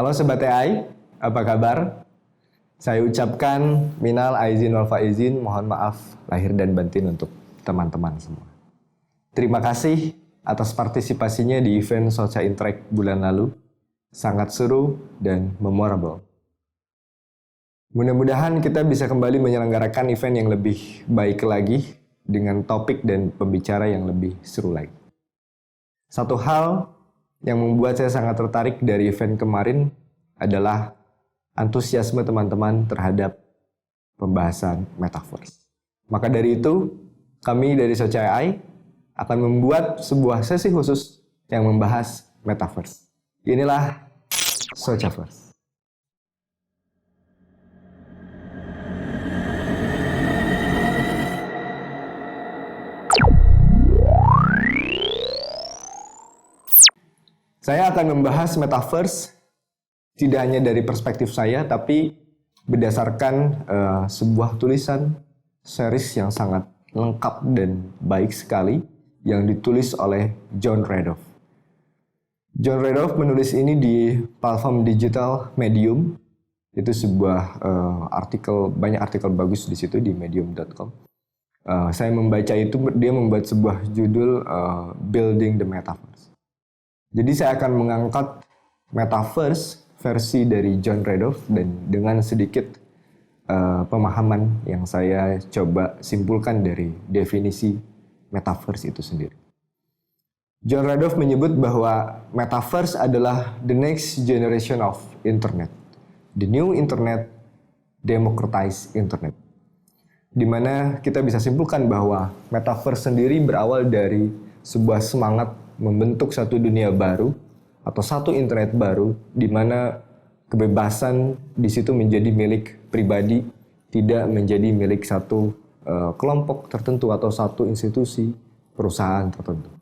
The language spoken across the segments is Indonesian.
Halo Sobat AI, apa kabar? Saya ucapkan minal aizin wal faizin, mohon maaf lahir dan batin untuk teman-teman semua. Terima kasih atas partisipasinya di event Socha Interact bulan lalu. Sangat seru dan memorable. Mudah-mudahan kita bisa kembali menyelenggarakan event yang lebih baik lagi dengan topik dan pembicara yang lebih seru lagi. Satu hal yang membuat saya sangat tertarik dari event kemarin adalah antusiasme teman-teman terhadap pembahasan metaverse. Maka dari itu, kami dari Socha AI akan membuat sebuah sesi khusus yang membahas metaverse. Inilah Sochaverse. Saya akan membahas metaverse tidak hanya dari perspektif saya, tapi berdasarkan sebuah tulisan series yang sangat lengkap dan baik sekali yang ditulis oleh John Radoff. John Radoff menulis ini di platform digital Medium. Itu sebuah banyak artikel bagus di situ di medium.com. Saya membaca itu, dia membuat sebuah judul Building the Metaverse. Jadi saya akan mengangkat metaverse versi dari John Radoff dan dengan sedikit pemahaman yang saya coba simpulkan dari definisi metaverse itu sendiri. John Radoff menyebut bahwa metaverse adalah the next generation of internet, the new internet, democratized internet. Di mana kita bisa simpulkan bahwa metaverse sendiri berawal dari sebuah semangat membentuk satu dunia baru atau satu internet baru di mana kebebasan di situ menjadi milik pribadi, tidak menjadi milik satu kelompok tertentu atau satu institusi perusahaan tertentu.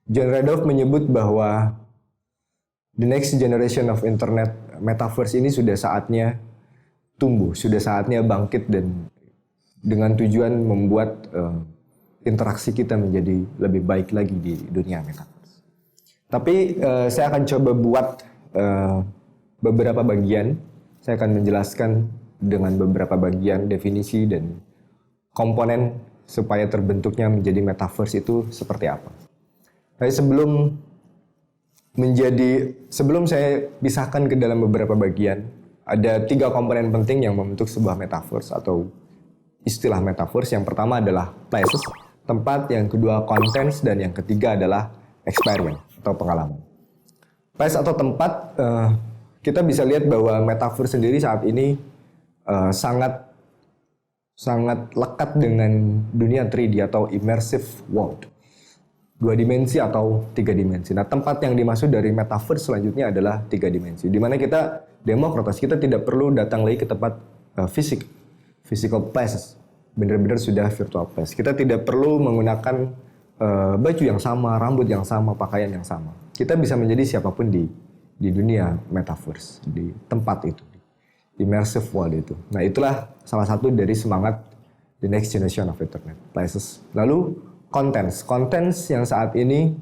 John Radoff menyebut bahwa the next generation of internet metaverse ini sudah saatnya tumbuh, sudah saatnya bangkit dan dengan tujuan membuat interaksi kita menjadi lebih baik lagi di dunia metaverse. Tapi saya akan coba buat beberapa bagian. Saya akan menjelaskan dengan beberapa bagian definisi dan komponen supaya terbentuknya menjadi metaverse itu seperti apa. Tapi sebelum saya pisahkan ke dalam beberapa bagian, ada 3 komponen penting yang membentuk sebuah metaverse atau istilah metaverse. Yang pertama adalah places, tempat, yang kedua contents, dan yang ketiga adalah experience atau pengalaman. Place atau tempat, kita bisa lihat bahwa metaverse sendiri saat ini sangat lekat dengan dunia 3D atau immersive world. 2 dimensi atau 3 dimensi. Nah, tempat yang dimaksud dari metaverse selanjutnya adalah 3 dimensi. Di mana kita demokratis, kita tidak perlu datang lagi ke tempat physical places. Benar-benar sudah virtual place. Kita tidak perlu menggunakan baju yang sama, rambut yang sama, pakaian yang sama. Kita bisa menjadi siapapun di dunia metaverse, di tempat itu, di immersive world itu. Nah, itulah salah satu dari semangat the next generation of internet places. Lalu contents yang saat ini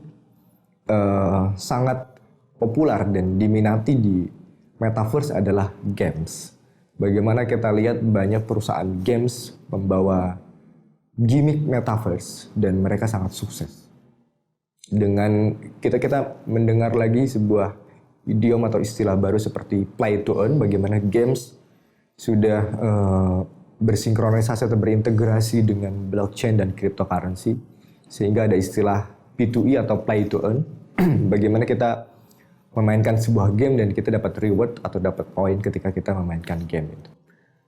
sangat populer dan diminati di metaverse adalah games. Bagaimana kita lihat banyak perusahaan games membawa gimmick metaverse dan mereka sangat sukses. Dengan kita mendengar lagi sebuah idiom atau istilah baru seperti play to earn, bagaimana games sudah bersinkronisasi atau berintegrasi dengan blockchain dan cryptocurrency sehingga ada istilah P2E atau play to earn. Bagaimana kita memainkan sebuah game dan kita dapat reward atau dapat poin ketika kita memainkan game itu.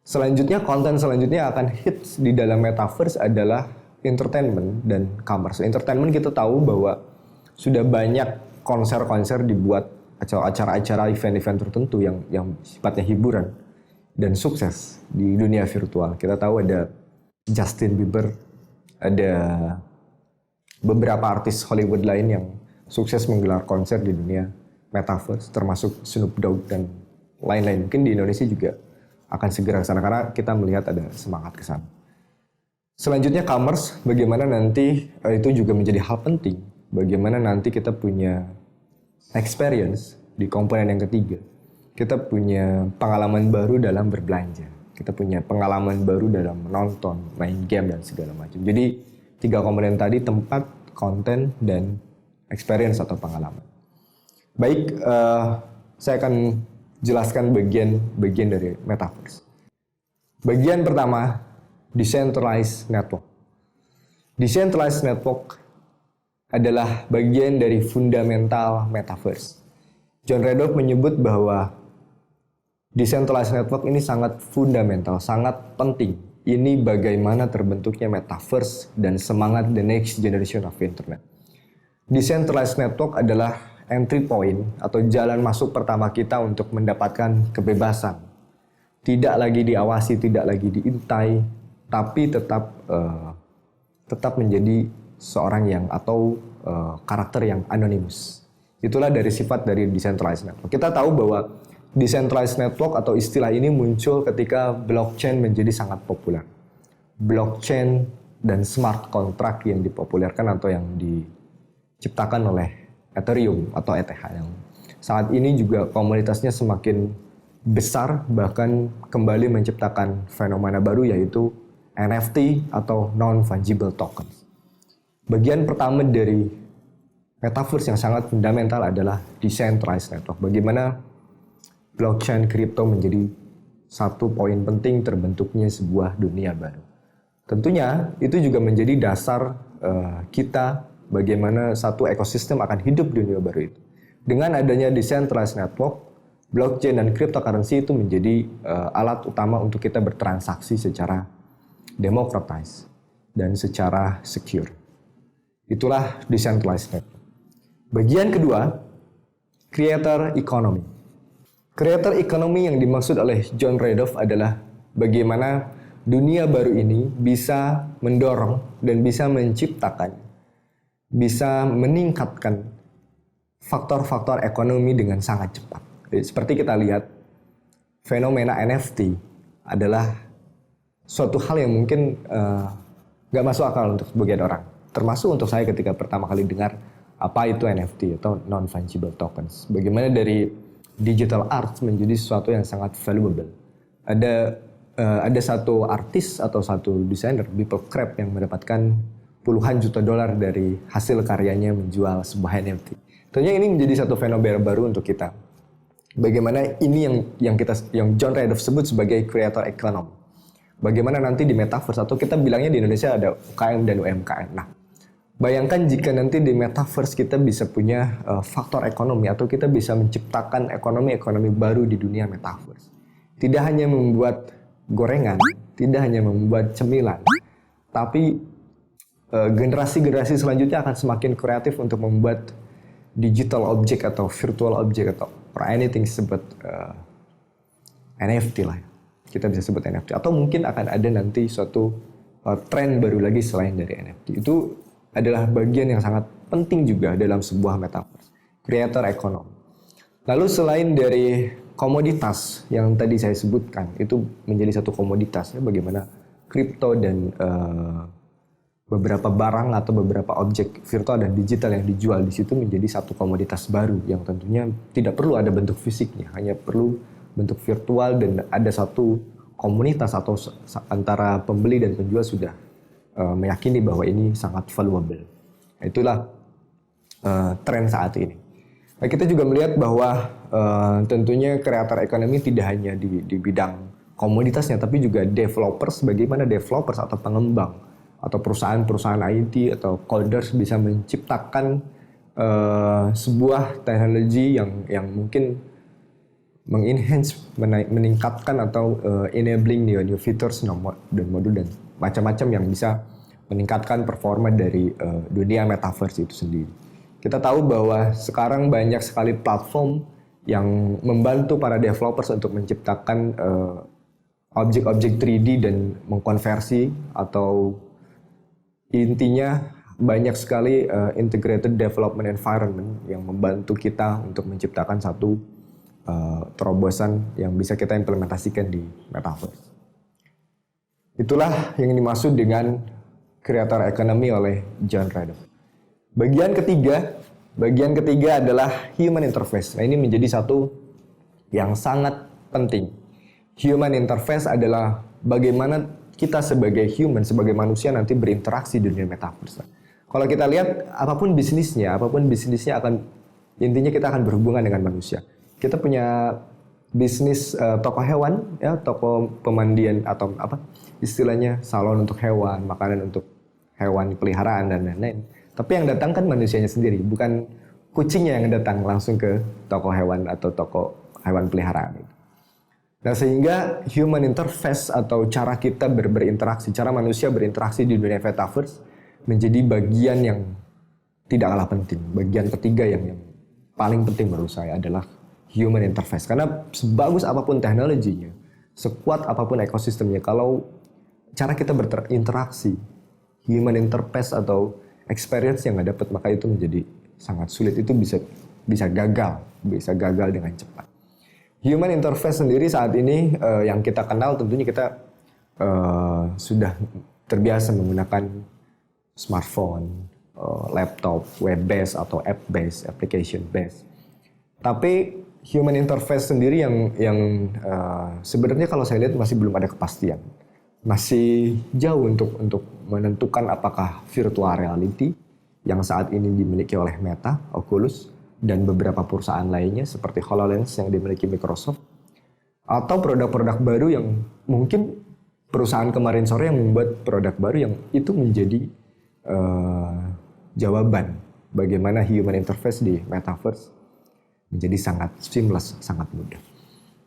Selanjutnya, konten selanjutnya akan hits di dalam metaverse adalah entertainment dan commerce. Entertainment kita tahu bahwa sudah banyak konser-konser dibuat atau acara-acara event-event tertentu yang sifatnya hiburan dan sukses di dunia virtual. Kita tahu ada Justin Bieber, ada beberapa artis Hollywood lain yang sukses menggelar konser di dunia metaverse, termasuk Snoop Dogg dan lain-lain. Mungkin di Indonesia juga akan segera ke sana karena kita melihat ada semangat ke sana. Selanjutnya commerce, bagaimana nanti itu juga menjadi hal penting. Bagaimana nanti kita punya experience di komponen yang ketiga, kita punya pengalaman baru dalam berbelanja. Kita punya pengalaman baru dalam menonton, main game, dan segala macam. Jadi 3 komponen tadi, tempat, konten, dan experience atau pengalaman. Baik, saya akan jelaskan bagian dari metaverse. Bagian pertama, decentralized network. Decentralized network adalah bagian dari fundamental metaverse. John Redov menyebut bahwa decentralized network ini sangat fundamental, sangat penting. Ini bagaimana terbentuknya metaverse dan semangat the next generation of internet. Decentralized network adalah entry point atau jalan masuk pertama kita untuk mendapatkan kebebasan. Tidak lagi diawasi, tidak lagi diintai, tapi tetap menjadi seorang yang atau karakter yang anonymous. Itulah dari sifat dari decentralized network. Kita tahu bahwa decentralized network atau istilah ini muncul ketika blockchain menjadi sangat populer. Blockchain dan smart contract yang dipopulerkan atau yang diciptakan oleh Ethereum atau ETH yang saat ini juga komunitasnya semakin besar, bahkan kembali menciptakan fenomena baru yaitu NFT atau non-fungible tokens. Bagian pertama dari metaverse yang sangat fundamental adalah decentralized network. Bagaimana blockchain crypto menjadi satu poin penting terbentuknya sebuah dunia baru. Tentunya itu juga menjadi dasar kita bagaimana satu ekosistem akan hidup di dunia baru itu. Dengan adanya decentralized network, blockchain dan cryptocurrency itu menjadi alat utama untuk kita bertransaksi secara democratized dan secara secure. Itulah decentralized network. Bagian kedua, creator economy. Creator economy yang dimaksud oleh John Redov adalah bagaimana dunia baru ini bisa mendorong dan bisa menciptakan, bisa meningkatkan faktor-faktor ekonomi dengan sangat cepat. Seperti kita lihat, fenomena NFT adalah suatu hal yang mungkin gak masuk akal untuk sebagian orang. Termasuk untuk saya ketika pertama kali dengar apa itu NFT atau non-fungible tokens. Bagaimana dari digital art menjadi sesuatu yang sangat valuable. Ada satu artis atau satu desainer, Beeple Crab, yang mendapatkan puluhan juta dolar dari hasil karyanya menjual sebuah NFT. Tentunya ini menjadi satu fenomena baru untuk kita. Bagaimana ini yang John Redov sebut sebagai creator economy. Bagaimana nanti di metaverse atau kita bilangnya di Indonesia ada UKM dan UMKM. Nah, bayangkan jika nanti di metaverse kita bisa punya faktor ekonomi atau kita bisa menciptakan ekonomi baru di dunia metaverse. Tidak hanya membuat gorengan, tidak hanya membuat cemilan, tapi generasi-generasi selanjutnya akan semakin kreatif untuk membuat digital object atau virtual object atau anything sebut NFT lah. Kita bisa sebut NFT. Atau mungkin akan ada nanti suatu tren baru lagi selain dari NFT. Itu adalah bagian yang sangat penting juga dalam sebuah metaverse, creator economy. Lalu selain dari komoditas yang tadi saya sebutkan, itu menjadi satu komoditas, ya, bagaimana kripto dan beberapa barang atau beberapa objek virtual dan digital yang dijual di situ menjadi satu komoditas baru yang tentunya tidak perlu ada bentuk fisiknya, hanya perlu bentuk virtual dan ada satu komunitas atau antara pembeli dan penjual sudah meyakini bahwa ini sangat valuable. Itulah tren saat ini. Nah, kita juga melihat bahwa tentunya kreator ekonomi tidak hanya di bidang komoditasnya, tapi juga developers, bagaimana developers atau pengembang atau perusahaan-perusahaan IT atau coders bisa menciptakan sebuah teknologi yang mungkin mengenhance, meningkatkan atau enabling new features dan modul dan macam-macam yang bisa meningkatkan performa dari dunia metaverse itu sendiri. Kita tahu bahwa sekarang banyak sekali platform yang membantu para developers untuk menciptakan objek-objek 3D dan mengkonversi, atau intinya banyak sekali integrated development environment yang membantu kita untuk menciptakan satu terobosan yang bisa kita implementasikan di metaverse. Itulah yang dimaksud dengan creator economy oleh John Redov. Bagian ketiga, Bagian ketiga adalah human interface. Nah, ini menjadi satu yang sangat penting. Human interface adalah bagaimana kita sebagai human, sebagai manusia nanti berinteraksi di dunia metaverse. Kalau kita lihat apapun bisnisnya akan intinya kita akan berhubungan dengan manusia. Kita punya bisnis toko hewan, ya, toko pemandian atau apa istilahnya salon untuk hewan, makanan untuk hewan peliharaan dan lain-lain. Tapi yang datang kan manusianya sendiri, bukan kucingnya yang datang langsung ke toko hewan atau toko hewan peliharaan. Nah, sehingga human interface atau cara kita berinteraksi, cara manusia berinteraksi di dunia metaverse menjadi bagian yang tidak kalah penting. Bagian ketiga yang paling penting menurut saya adalah human interface. Karena sebagus apapun teknologinya, sekuat apapun ekosistemnya, kalau cara kita berinteraksi, human interface atau experience yang nggak dapat, maka itu menjadi sangat sulit. Itu bisa gagal dengan cepat. Human interface sendiri saat ini yang kita kenal tentunya kita sudah terbiasa menggunakan smartphone, laptop, web-based atau app-based, application-based. Tapi human interface sendiri yang sebenarnya kalau saya lihat masih belum ada kepastian. Masih jauh untuk menentukan apakah virtual reality yang saat ini dimiliki oleh Meta, Oculus, dan beberapa perusahaan lainnya seperti HoloLens yang dimiliki Microsoft, atau produk-produk baru yang mungkin perusahaan kemarin sore yang membuat produk baru yang itu menjadi jawaban bagaimana human interface di metaverse menjadi sangat seamless, sangat mudah.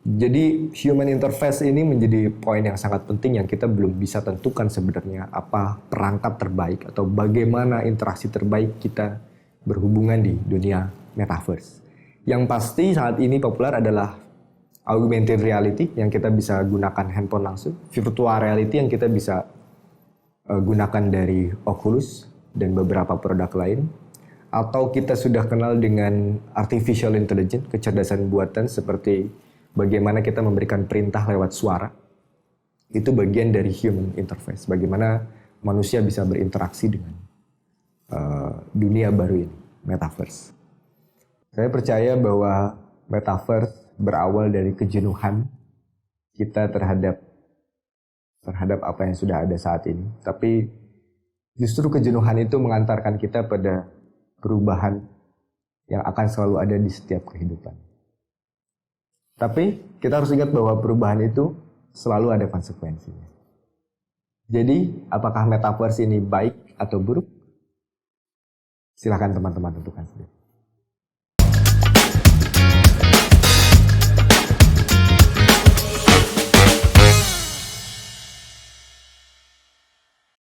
Jadi human interface ini menjadi poin yang sangat penting yang kita belum bisa tentukan sebenarnya apa perangkat terbaik atau bagaimana interaksi terbaik kita berhubungan di dunia metaverse. Yang pasti saat ini populer adalah augmented reality yang kita bisa gunakan handphone langsung, virtual reality yang kita bisa gunakan dari Oculus dan beberapa produk lain, atau kita sudah kenal dengan artificial intelligence, kecerdasan buatan seperti bagaimana kita memberikan perintah lewat suara. Itu bagian dari human interface, bagaimana manusia bisa berinteraksi dengan dunia baru ini, metaverse. Saya percaya bahwa metaverse berawal dari kejenuhan kita terhadap apa yang sudah ada saat ini. Tapi justru kejenuhan itu mengantarkan kita pada perubahan yang akan selalu ada di setiap kehidupan. Tapi kita harus ingat bahwa perubahan itu selalu ada konsekuensinya. Jadi, apakah metaverse ini baik atau buruk? Silakan teman-teman tentukan sendiri.